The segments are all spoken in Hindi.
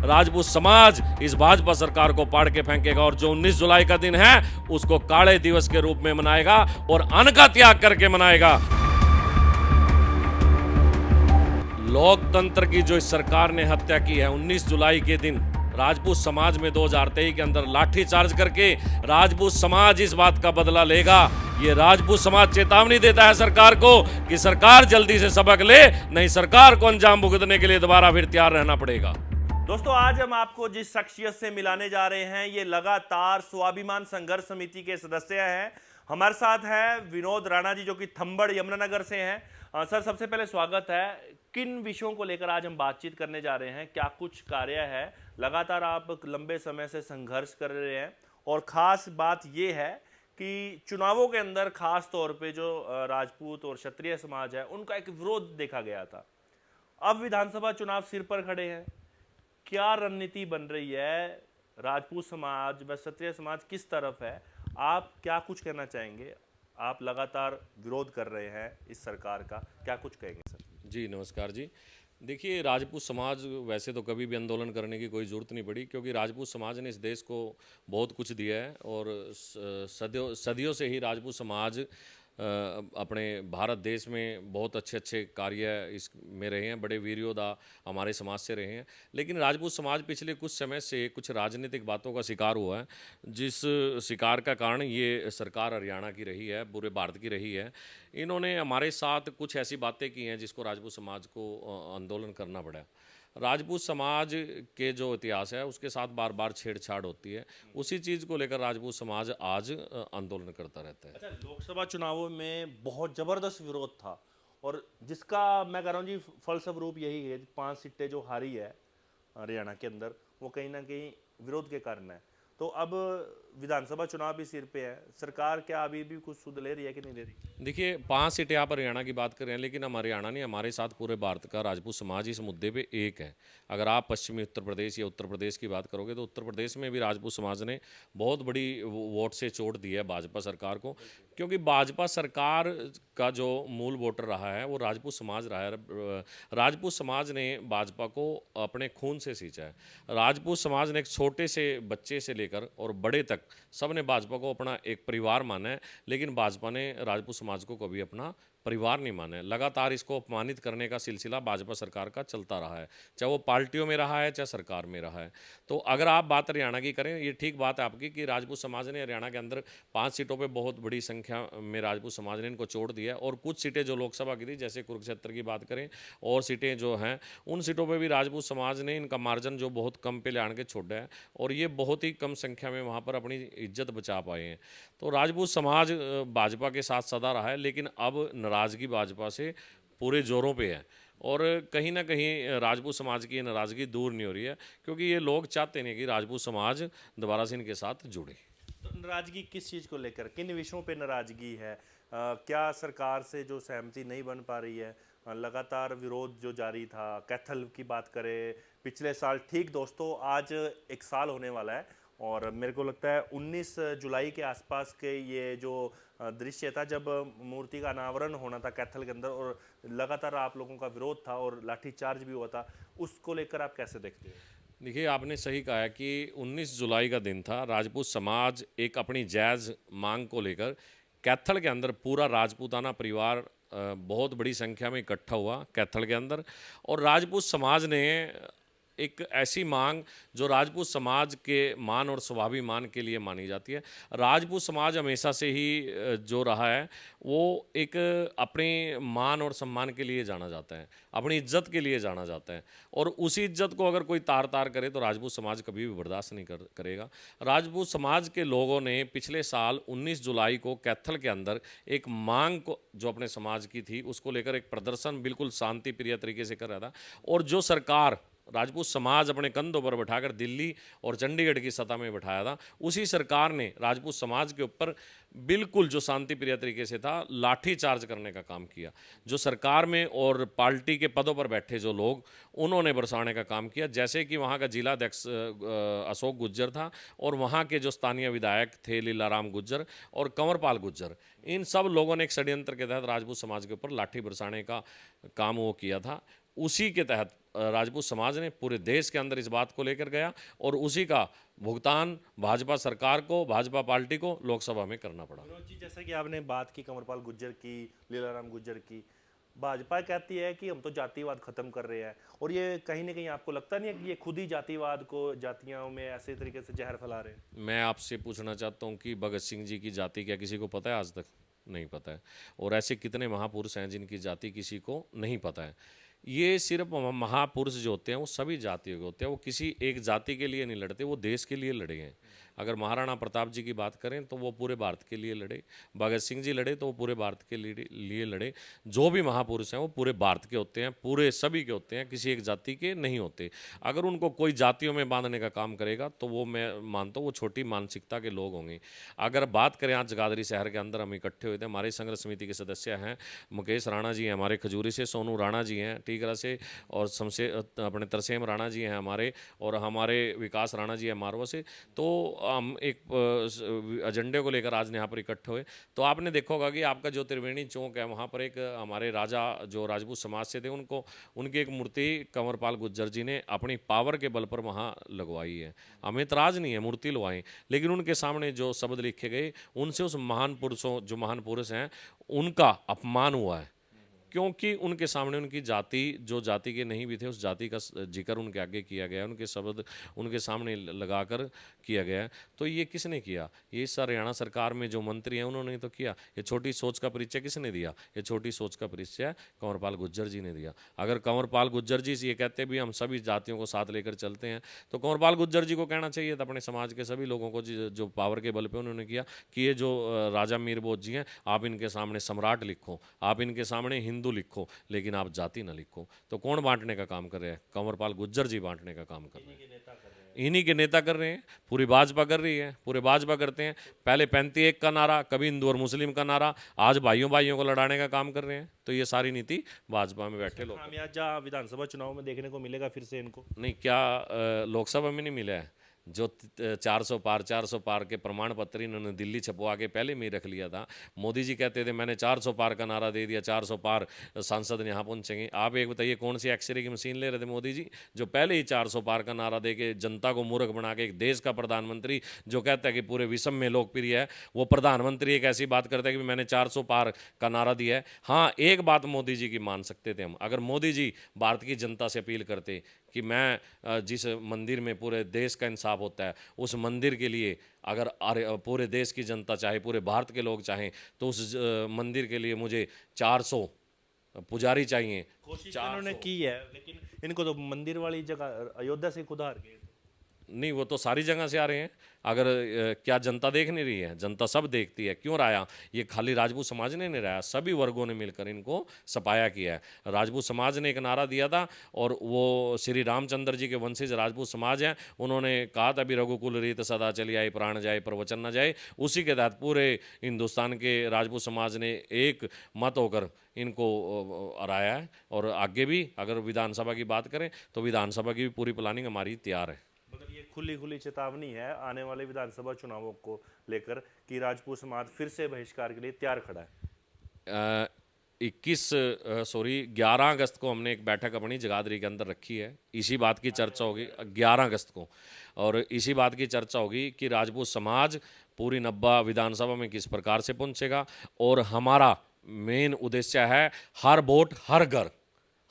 राजपूत समाज इस भाजपा सरकार को पाड़ के फेंकेगा और जो 19 जुलाई का दिन है उसको काले दिवस के रूप में मनाएगा और अन्न का त्याग करके मनाएगा। लोकतंत्र की जो इस सरकार ने हत्या की है 19 जुलाई के दिन राजपूत समाज में 2023 के अंदर लाठीचार्ज करके राजपूत समाज इस बात का बदला लेगा। ये राजपूत समाज चेतावनी देता है सरकार को कि सरकार जल्दी से सबक ले, नहीं सरकार को अंजाम भुगतने के लिए दोबारा फिर तैयार रहना पड़ेगा। दोस्तों, आज हम आपको जिस शख्सियत से मिलाने जा रहे हैं ये लगातार स्वाभिमान संघर्ष समिति के सदस्य हैं। हमारे साथ है विनोद राणा जी, जो कि थंबड़ यमुनानगर से हैं। सर, सबसे पहले स्वागत है। किन विषयों को लेकर आज हम बातचीत करने जा रहे हैं, क्या कुछ कार्य है? लगातार आप लंबे समय से संघर्ष कर रहे हैं और ख़ास बात ये है कि चुनावों के अंदर खास तौर पे जो राजपूत और क्षत्रिय समाज है उनका एक विरोध देखा गया था। अब विधानसभा चुनाव सिर पर खड़े हैं, क्या रणनीति बन रही है? राजपूत समाज व क्षत्रिय समाज किस तरफ है? आप क्या कुछ कहना चाहेंगे? आप लगातार विरोध कर रहे हैं इस सरकार का, क्या कुछ कहेंगे सर? जी नमस्कार जी। देखिए, राजपूत समाज वैसे तो कभी भी आंदोलन करने की कोई ज़रूरत नहीं पड़ी, क्योंकि राजपूत समाज ने इस देश को बहुत कुछ दिया है और सदियों से ही राजपूत समाज अपने भारत देश में बहुत अच्छे अच्छे कार्य इस में रहे हैं, बड़े वीर योद्धा हमारे समाज से रहे हैं। लेकिन राजपूत समाज पिछले कुछ समय से कुछ राजनीतिक बातों का शिकार हुआ है, जिस शिकार का कारण ये सरकार हरियाणा की रही है, पूरे भारत की रही है। इन्होंने हमारे साथ कुछ ऐसी बातें की हैं जिसको राजपूत समाज को आंदोलन करना पड़ा। राजपूत समाज के जो इतिहास है उसके साथ बार बार छेड़छाड़ होती है, उसी चीज़ को लेकर राजपूत समाज आज आंदोलन करता रहता है। अच्छा, लोकसभा चुनावों में बहुत जबरदस्त विरोध था और जिसका मैं कह रहा हूँ जी फलस्वरूप यही है, 5 सीटें जो हारी है हरियाणा के अंदर, वो कहीं ना कहीं विरोध के कारण है। तो अब विधानसभा चुनाव भी सिर पे है, सरकार क्या अभी भी कुछ सुध ले रही है कि नहीं ले रही? देखिए, 5 सीटें आप हरियाणा की बात कर रहे हैं, लेकिन हम हरियाणा नहीं, हमारे साथ पूरे भारत का राजपूत समाज इस मुद्दे पे एक है। अगर आप पश्चिमी उत्तर प्रदेश या उत्तर प्रदेश की बात करोगे तो उत्तर प्रदेश में भी राजपूत समाज ने बहुत बड़ी वोट से चोट दी है भाजपा सरकार को, क्योंकि भाजपा सरकार का जो मूल वोटर रहा है वो राजपूत समाज रहा है। राजपूत समाज ने भाजपा को अपने खून से सींचा है। राजपूत समाज ने एक छोटे से बच्चे से लेकर और बड़े तक सब ने भाजपा को अपना एक परिवार माना है, लेकिन भाजपा ने राजपूत समाज को कभी अपना परिवार नहीं माना है। लगातार इसको अपमानित करने का सिलसिला भाजपा सरकार का चलता रहा है, चाहे वो पार्टियों में रहा है चाहे सरकार में रहा है। तो अगर आप बात हरियाणा की करें, ये ठीक बात है आपकी कि राजपूत समाज ने हरियाणा के अंदर 5 सीटों पे बहुत बड़ी संख्या में राजपूत समाज ने इनको छोड़ दिया है, और कुछ सीटें जो लोकसभा की थी, जैसे कुरुक्षेत्र की बात करें और सीटें जो हैं उन सीटों पर भी राजपूत समाज ने इनका मार्जिन जो बहुत कम पे ले आन के छोड़ा है, और ये बहुत ही कम संख्या में वहाँ पर अपनी इज्जत बचा पाए हैं। तो राजपूत समाज भाजपा के साथ सदा रहा है, लेकिन अब नाराज़गी भाजपा से पूरे जोरों पे है, और कहीं ना कहीं राजपूत समाज की नाराज़गी दूर नहीं हो रही है, क्योंकि ये लोग चाहते नहीं कि राजपूत समाज दोबारा से इनके साथ जुड़े। तो नाराजगी किस चीज़ को लेकर, किन विषयों पे नाराजगी है? क्या सरकार से जो सहमति नहीं बन पा रही है? लगातार विरोध जो जारी था, कैथल की बात करें पिछले साल, ठीक दोस्तों आज 1 साल होने वाला है, और मेरे को लगता है 19 जुलाई के आसपास के ये जो दृश्य था जब मूर्ति का अनावरण होना था कैथल के अंदर, और लगातार आप लोगों का विरोध था और लाठीचार्ज भी हुआ था, उसको लेकर आप कैसे देखते हैं? देखिए, आपने सही कहा है कि 19 जुलाई का दिन था। राजपूत समाज एक अपनी जायज़ मांग को लेकर कैथल के अंदर पूरा राजपूताना परिवार बहुत बड़ी संख्या में इकट्ठा हुआ कैथल के अंदर, और राजपूत समाज ने एक ऐसी मांग जो राजपूत समाज के मान और स्वाभिमान के लिए मानी जाती है। राजपूत समाज हमेशा से ही जो रहा है वो एक अपने मान और सम्मान के लिए जाना जाता है, अपनी इज्जत के लिए जाना जाता है, और उसी इज्जत को अगर कोई तार तार करे तो राजपूत समाज कभी भी बर्दाश्त नहीं करेगा। राजपूत समाज के लोगों ने पिछले साल 19 जुलाई को कैथल के अंदर एक मांग को जो अपने समाज की थी उसको लेकर एक प्रदर्शन बिल्कुल शांति प्रिय तरीके से कर रहा था, और जो सरकार राजपूत समाज अपने कंधों पर बैठाकर दिल्ली और चंडीगढ़ की सतह में बैठाया था, उसी सरकार ने राजपूत समाज के ऊपर बिल्कुल जो शांति प्रिय तरीके से था लाठी चार्ज करने का काम किया। जो सरकार में और पार्टी के पदों पर बैठे जो लोग, उन्होंने बरसाने का काम किया, जैसे कि वहाँ का जिला अध्यक्ष अशोक गुज्जर था, और वहाँ के जो स्थानीय विधायक थे लीलाराम गुज्जर और कंवरपाल गुज्जर, इन सब लोगों ने एक षड्यंत्र के तहत राजपूत समाज के ऊपर लाठी बरसाने का काम वो किया था। उसी के तहत राजपूत समाज ने पूरे देश के अंदर इस बात को लेकर गया और उसी का भुगतान भाजपा सरकार को, भाजपा पार्टी को लोकसभा में करना पड़ा। विनोद जी, जैसा कि आपने बात की कंवरपाल गुर्जर की, लीलाराम गुर्जर की, भाजपा कहती है कि हम तो जातिवाद खत्म कर रहे हैं, और ये कहीं ना कहीं आपको लगता नहीं है कि ये खुद ही जातिवाद को, जातियों में ऐसे तरीके से जहर फैला रहे हैं? मैं आपसे पूछना चाहता हूं कि भगत सिंह जी की जाति क्या किसी को पता है? आज तक नहीं पता है। और ऐसे कितने महापुरुष हैं जिनकी जाति किसी को नहीं पता है। ये सिर्फ महापुरुष जो होते हैं वो सभी जातियों के होते हैं, वो किसी एक जाति के लिए नहीं लड़ते, वो देश के लिए लड़े हैं। अगर महाराणा प्रताप जी की बात करें तो वो पूरे भारत के लिए लड़े, भगत सिंह जी लड़े तो वो पूरे भारत के लिए लड़े। जो भी महापुरुष हैं वो पूरे भारत के होते हैं, पूरे सभी के होते हैं, किसी एक जाति के नहीं होते। अगर उनको कोई जातियों में बांधने का काम करेगा तो वो, मैं मानता हूँ, वो छोटी मानसिकता के लोग होंगे। अगर बात करें, आज जगाधरी शहर के अंदर हम इकट्ठे हुए थे, हमारे संघर्ष समिति के सदस्य हैं, मुकेश राणा जी हैं हमारे खजूरी से, सोनू राणा जी हैं टीकरा से, और अपने तरसेम राणा जी हैं हमारे, और हमारे विकास राणा जी हैं मारवा से। तो हम एक एजेंडे को लेकर आज यहाँ पर इकट्ठे हुए। तो आपने देखा होगा कि आपका जो त्रिवेणी चौक है वहाँ पर एक हमारे राजा जो राजपूत समाज से थे, उनकी एक मूर्ति कंवरपाल गुर्जर जी ने अपनी पावर के बल पर वहाँ लगवाई है। हमें इतराज़ नहीं है, मूर्ति लगवाएं, लेकिन उनके सामने जो शब्द लिखे गए उनसे उस महान पुरुषों, जो महान पुरुष हैं, उनका अपमान हुआ है। क्योंकि उनके सामने उनकी जाति, जो जाति के नहीं भी थे, उस जाति का जिक्र उनके आगे किया गया, उनके शब्द उनके सामने लगाकर किया गया है। तो ये किसने किया? ये इस हरियाणा सरकार में जो मंत्री हैं उन्होंने तो किया। ये छोटी सोच का परिचय किसने दिया? ये छोटी सोच का परिचय कंवरपाल गुर्जर जी ने दिया। अगर कंवरपाल गुर्जर जी ये कहते भी हम सभी जातियों को साथ लेकर चलते हैं, तो कंवरपाल गुर्जर जी को कहना चाहिए था अपने समाज के सभी लोगों को, जो पावर के बल पे उन्होंने किया, कि ये जो राजा मीर बोध जी हैं, आप इनके सामने सम्राट लिखो, आप इनके सामने हिंदू लिखो, लेकिन आप जाति ना लिखो। तो कौन बांटने का काम कर रहे हैं? कंवरपाल गुर्जर जी बांटने का काम कर रहे हैं, इन्हीं के नेता कर रहे हैं। पूरी भाजपा कर रही है, पूरे भाजपा करते हैं। पहले 35-1 का नारा, कभी हिंदू और मुस्लिम का नारा, आज भाइयों भाइयों को लड़ाने का काम कर रहे हैं। तो ये सारी नीति भाजपा में बैठे लोग। खामियाजा विधानसभा चुनाव में देखने को मिलेगा फिर से इनको? नहीं, क्या लोकसभा में नहीं मिला है? जो 400 पार के प्रमाण पत्र इन्होंने दिल्ली छपवा के पहले में ही रख लिया था। मोदी जी कहते थे मैंने 400 पार का नारा दे दिया, 400 पार सांसद यहाँ पहुँचेंगे। आप एक बताइए, कौन सी एक्सरे की मशीन ले रहे थे मोदी जी, जो पहले ही 400 पार का नारा दे के जनता को मूर्ख बना के, एक देश का प्रधानमंत्री जो कहता है कि पूरे विश्व में लोकप्रिय है, वो प्रधानमंत्री एक ऐसी बात करता है कि मैंने 400 पार का नारा दिया है। हाँ, एक बात मोदी जी की मान सकते थे हम, अगर मोदी जी भारत की जनता से अपील करते कि मैं जिस मंदिर में पूरे देश का इंसाफ होता है, उस मंदिर के लिए अगर पूरे देश की जनता चाहे, पूरे भारत के लोग चाहें, तो उस मंदिर के लिए मुझे 400 पुजारी चाहिए। कोशिश इन्होंने की है, लेकिन इनको तो मंदिर वाली जगह अयोध्या से खुद हार गए। नहीं, वो तो सारी जगह से आ रहे हैं। अगर क्या जनता देख नहीं रही है? जनता सब देखती है। क्यों राया? ये खाली राजपूत समाज ने नहीं राया, सभी वर्गों ने मिलकर इनको सपाया किया है। राजपूत समाज ने एक नारा दिया था, और वो श्री रामचंद्र जी के वंशज राजपूत समाज हैं, उन्होंने कहा था भी रघुकुल रीत सदा चली आई, प्राण जाए पर वचन न जाए। उसी के तहत पूरे हिंदुस्तान के राजपूत समाज ने एक मत होकर इनको हराया है। और आगे भी अगर विधानसभा की बात करें तो विधानसभा की भी पूरी प्लानिंग हमारी तैयार है। मतलब ये खुली खुली चेतावनी है आने वाले विधानसभा चुनावों को लेकर कि राजपूत समाज फिर से बहिष्कार के लिए तैयार खड़ा है। 11 अगस्त को हमने एक बैठक अपनी जगाधरी के अंदर रखी है। इसी बात की चर्चा होगी 11 अगस्त को, और इसी बात की चर्चा होगी कि राजपूत समाज पूरी 90 विधानसभा में किस प्रकार से पहुंचेगा। और हमारा मेन उद्देश्य है हर वोट हर घर,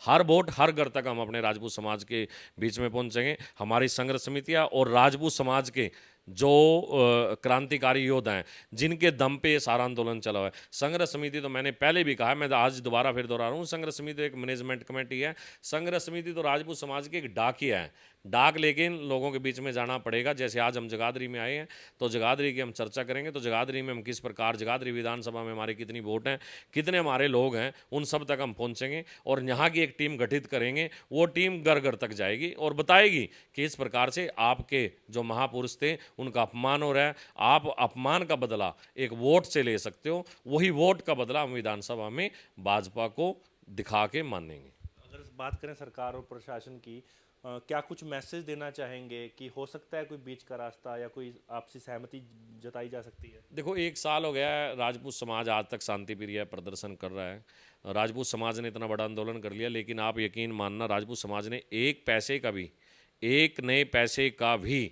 हर वोट हर घर तक हम अपने राजपूत समाज के बीच में पहुंचेंगे। हमारी संघर्ष समितियां और राजपूत समाज के जो क्रांतिकारी योद्धा हैं, जिनके दम पे ये सारा आंदोलन चला हुआ है। संघर्ष समिति तो मैंने पहले भी कहा है, मैं आज दोबारा फिर दोहरा रहा हूँ, संघर्ष समिति एक मैनेजमेंट कमेटी है। संघर्ष समिति तो राजपूत समाज की एक डाकिया है। डाक लेके इन लोगों के बीच में जाना पड़ेगा। जैसे आज हम जगाधरी में आए हैं, तो जगाधरी की हम चर्चा करेंगे, तो जगाधरी में हम किस प्रकार, जगाधरी विधानसभा में हमारे कितनी वोट हैं, कितने हमारे लोग हैं, उन सब तक हम पहुंचेंगे। और यहाँ की एक टीम गठित करेंगे, वो टीम घर घर तक जाएगी और बताएगी कि इस प्रकार से आपके जो महापुरुष थे उनका अपमान हो रहा है। आप अपमान का बदला एक वोट से ले सकते हो, वही वोट का बदला हम विधानसभा में भाजपा को दिखा के मानेंगे। अगर बात करें सरकार और प्रशासन की, क्या कुछ मैसेज देना चाहेंगे कि हो सकता है कोई बीच का रास्ता या कोई आपसी सहमति जताई जा सकती है? देखो, 1 साल हो गया है, राजपूत समाज आज तक शांति प्रिय प्रदर्शन कर रहा है। राजपूत समाज ने इतना बड़ा आंदोलन कर लिया, लेकिन आप यकीन मानना, राजपूत समाज ने एक पैसे का भी, एक नए पैसे का भी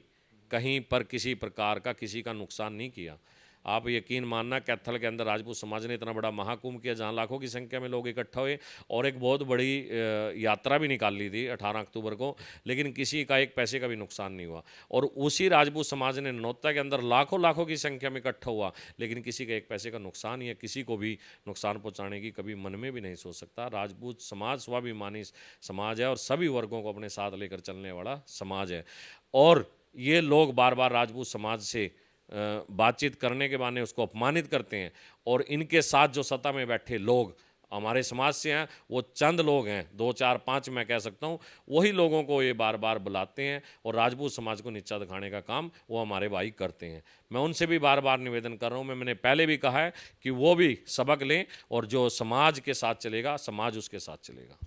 कहीं पर किसी प्रकार का किसी का नुकसान नहीं किया। आप यकीन मानना, कैथल के अंदर राजपूत समाज ने इतना बड़ा महाकुंभ किया, जहां लाखों की संख्या में लोग इकट्ठा हुए और एक बहुत बड़ी यात्रा भी निकाल ली थी 18 अक्टूबर को, लेकिन किसी का एक पैसे का भी नुकसान नहीं हुआ। और उसी राजपूत समाज ने नौता के अंदर लाखों लाखों की संख्या में इकट्ठा हुआ, लेकिन किसी का एक पैसे का नुकसान नहीं है। किसी को भी नुकसान पहुंचाने की कभी मन में भी नहीं सोच सकता। राजपूत समाज स्वाभिमानी समाज है और सभी वर्गों को अपने साथ लेकर चलने वाला समाज है। और ये लोग बार बार राजपूत समाज से बातचीत करने के बहाने उसको अपमानित करते हैं, और इनके साथ जो सत्ता में बैठे लोग हमारे समाज से हैं, वो चंद लोग हैं, 2 4 5 मैं कह सकता हूँ, वही लोगों को ये बार बार बुलाते हैं और राजपूत समाज को नीचा दिखाने का काम वो हमारे भाई करते हैं। मैं उनसे भी बार बार निवेदन कर रहा हूँ, मैंने पहले भी कहा है कि वो भी सबक लें, और जो समाज के साथ चलेगा, समाज उसके साथ चलेगा।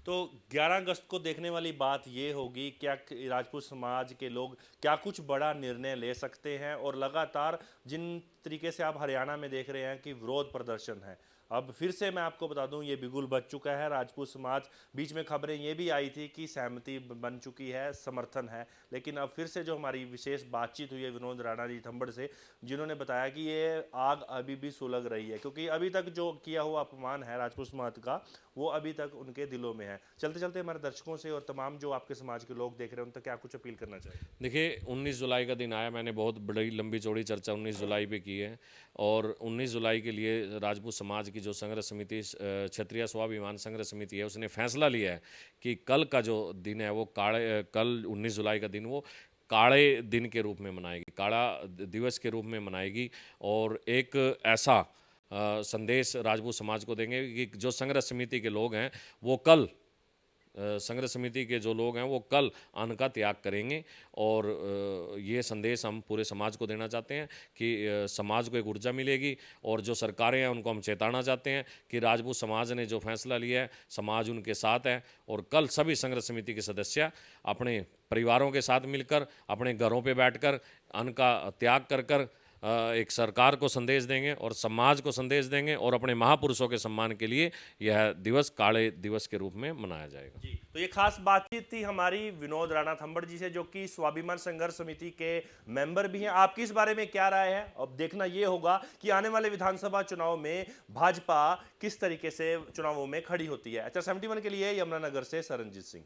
तो 11 अगस्त को देखने वाली बात ये होगी, क्या राजपूत समाज के लोग क्या कुछ बड़ा निर्णय ले सकते हैं? और लगातार जिन तरीके से आप हरियाणा में देख रहे हैं कि विरोध प्रदर्शन है, अब फिर से मैं आपको बता दूं, ये बिगुल बच चुका है। राजपूत समाज, बीच में खबरें ये भी आई थी कि सहमति बन चुकी है, समर्थन है, लेकिन अब फिर से जो हमारी विशेष बातचीत हुई है विनोद राणा जी थंबड़ से, जिन्होंने बताया कि ये आग अभी भी सुलग रही है, क्योंकि अभी तक जो किया हुआ अपमान है राजपूत समाज का, वो अभी तक उनके दिलों में है। चलते चलते हमारे दर्शकों से और तमाम जो आपके समाज के लोग देख रहे हैं, उन तक क्या कुछ अपील करना चाहिए? देखिए, 19 जुलाई का दिन आया, मैंने बहुत बड़ी लंबी चौड़ी चर्चा 19 जुलाई पे की है, और 19 जुलाई के लिए राजपूत समाज की जो संघर्ष समिति, क्षत्रिय स्वाभिमान संघर्ष समिति है, उसने फैसला लिया है कि कल का जो दिन है वो कल 19 जुलाई का दिन वो काले दिन के रूप में मनाएगी, काला दिवस के रूप में मनाएगी। और एक ऐसा संदेश राजपूत समाज को देंगे कि जो संघर्ष समिति के लोग हैं वो कल, संघर्ष समिति के जो लोग हैं वो कल अन्न का त्याग करेंगे। और ये संदेश हम पूरे समाज को देना चाहते हैं कि समाज को एक ऊर्जा मिलेगी, और जो सरकारें हैं उनको हम चेताना चाहते हैं कि राजपूत समाज ने जो फैसला लिया है, समाज उनके साथ है। और कल सभी संघर्ष समिति के सदस्य अपने परिवारों के साथ मिलकर, अपने घरों पे बैठकर अन्न का त्याग कर कर एक सरकार को संदेश देंगे और समाज को संदेश देंगे, और अपने महापुरुषों के सम्मान के लिए यह दिवस काले दिवस के रूप में मनाया जाएगा। जी, तो ये खास बातचीत थी हमारी विनोद राणा थंबड़ जी से, जो कि स्वाभिमान संघर्ष समिति के मेंबर भी हैं। आपकी इस बारे में क्या राय है? अब देखना ये होगा कि आने वाले विधानसभा चुनाव में भाजपा किस तरीके से चुनावों में खड़ी होती है। अच्छा, 71 के लिए यमुनानगर से सरनजीत सिंह।